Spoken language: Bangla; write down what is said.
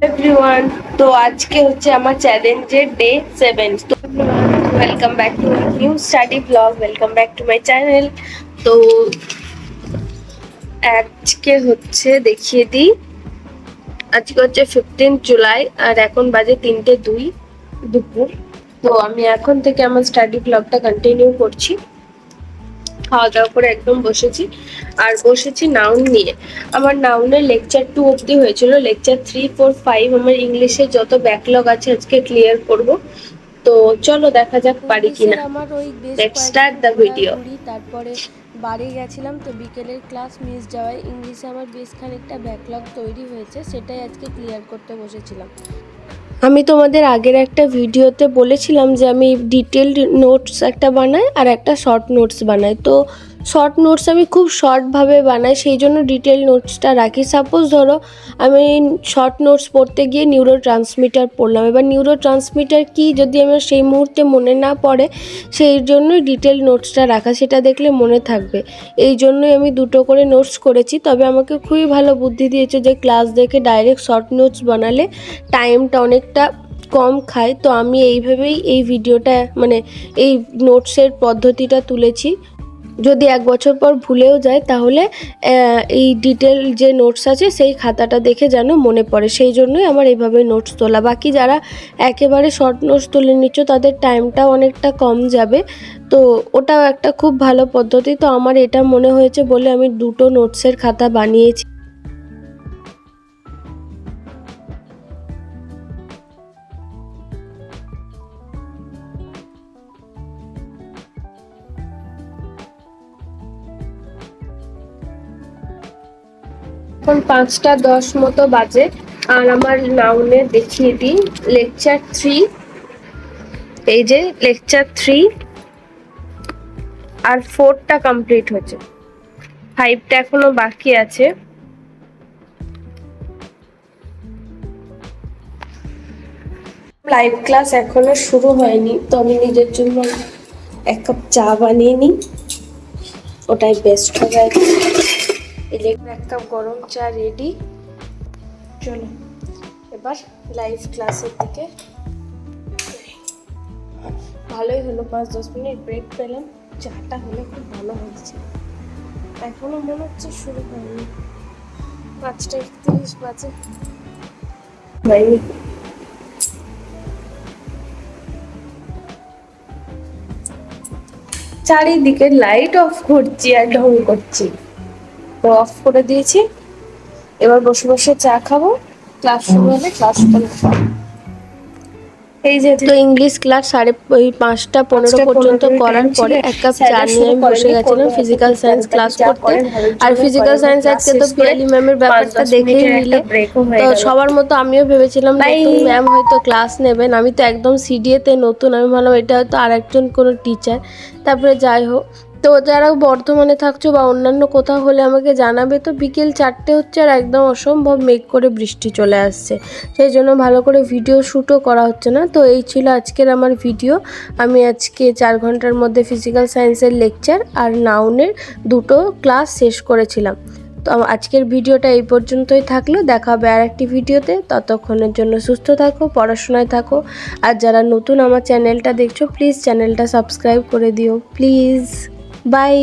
এভরিওয়ান, তো আজকে হচ্ছে আমার চ্যালেঞ্জের ডে 7। তো welcome back to new study blog, welcome back to my channel. তো আজকে হচ্ছে দেখিয়ে দিই, আজকে হচ্ছে 15 জুলাই আর এখন বাজে 3:02 দুপুর। তো আমি এখন থেকে আমার স্টাডি ব্লগটা কন্টিনিউ করছি। খাওয়া দাওয়া করে একদম বসেছি, আর বসেছি নাউন নিয়ে। আমার নাউনের লেকচার 2 অবধি হয়েছিল, লেকচার 3, 4, 5 আমার ইংলিশে যত ব্যাকলগ আছে আজকে ক্লিয়ার করব। তো চলো দেখা যাক পারি কিনা। আমার ওই বেশ লেটস স্টার্ট কয়েকদিন দ্য ভিডিও। ঘোরাঘুরি, তারপরে বাড়ি গেছিলাম, তো বিকেলের ক্লাস মিস যাওয়ায় ইংলিশে আমার বেশ খানিকটা ব্যাকলগ তৈরি হয়েছে, সেটাই আজকে ক্লিয়ার করতে বসেছিলাম। আমি তোমাদের আগের একটা ভিডিওতে বলেছিলাম যে আমি ডিটেলড নোটস একটা বানাই আর একটা শর্ট নোটস বানাই। তো শর্ট নোটস আমি খুব শর্টভাবে বানাই, সেই জন্য ডিটেল নোটসটা রাখি। সাপোজ ধরো আমি শর্ট নোটস পড়তে গিয়ে নিউরো ট্রান্সমিটার পড়লাম, এবার নিউরো ট্রান্সমিটার কী যদি আমার সেই মুহূর্তে মনে না পড়ে, সেই জন্যই ডিটেল নোটসটা রাখা, সেটা দেখলে মনে থাকবে। এই জন্যই আমি দুটো করে নোটস করেছি। তবে আমাকে খুবই ভালো বুদ্ধি দিয়েছে যে ক্লাস দেখে ডাইরেক্ট শর্ট নোটস বানালে টাইমটা অনেকটা কম খায়। তো আমি এইভাবেই এই ভিডিওটা এই নোটসের পদ্ধতিটা তুলেছি। যদি 1 বছর পর ভুলেও যায় তাহলে এই ডিটেল যে নোটস আছে সেই খাতাটা দেখে যেন মনে পড়ে, সেই জন্যই আমার এইভাবে নোটস তোলা। বাকি যারা একেবারে শর্ট নোটস তুলে নিচ্ছ তাদের টাইমটাও অনেকটা কম যাবে, তো ওটাও একটা খুব ভালো পদ্ধতি। তো আমার এটা মনে হয়েছে বলে আমি দুটো নোটসের খাতা বানিয়েছি। এখন 5:10 মতো বাজে, আর আমার নাউনের দেখিয়ে দিই লেকচার 3। এই যে লেকচার 3 আর 4টা কমপ্লিট হয়েছে, 5টা এখনো বাকি আছে। লাইভ ক্লাস এখনো শুরু হয়নি, তো আমি নিজের জন্য 1 কাপ চা বানিয়ে নিই, ওটাই বেস্ট হবে। এই 1 কাপ গরম চা রেডি। চলো এবার লাইভ ক্লাসের দিকে। ভালোই হলো, 5-10 মিনিট ব্রেক পেলাম, চাটা হলে খুব ভালো হয়েছে। এখনো মনে হচ্ছে শুরু হয়নি, 5:31 বাজে হয়নি। চারিদিকে লাইট অফ করছি আর ঢং করছি, তো অফ করে দিয়েছি। এবার বসে বসে চা খাবো, ক্লাস শুরু হলে ক্লাস করবো। এই যে তো ইংলিশ ক্লাস 5:15 পর্যন্ত করার পরে 1 কাপ চা নিয়ে আমি বসে গেছিলাম ফিজিক্যাল সায়েন্স ক্লাস করতে। আর ফিজিক্যাল সায়েন্স আজকে তো পিয়ালি ম্যামের ব্যাপারটা দেখেই নিলে, তো সবার মতো আমিও ভেবেছিলাম নতুন ম্যাম হয়তো ক্লাস নেবেন। আমি তো একদম সিডিএতে নতুন, আমি ভাবলাম এটা হয়তো আর একজন কোনো টিচার। তারপরে যাই হোক, তো যারা বর্ধমানে থাকছো বা অন্যান্য কোথাও হলে আমাকে জানাবে। তো বিকেল 4টে হচ্ছে আর একদম অসম্ভব মেঘ করে বৃষ্টি চলে আসছে, সেই জন্য ভালো করে ভিডিও শ্যুটও করা হচ্ছে না। তো এই ছিল আজকের আমার ভিডিও। আমি আজকে 4 ঘন্টার মধ্যে ফিজিক্যাল সায়েন্সের লেকচার আর নাউনের দুটো ক্লাস শেষ করেছিলাম। তো আজকের ভিডিওটা এই পর্যন্তই থাকলো, দেখা হবে আর একটি ভিডিওতে। ততক্ষণের জন্য সুস্থ থাকো, পড়াশোনায় থাকো। আর যারা নতুন আমার চ্যানেলটা দেখছো প্লিজ চ্যানেলটা সাবস্ক্রাইব করে দিও প্লিজ। বাই।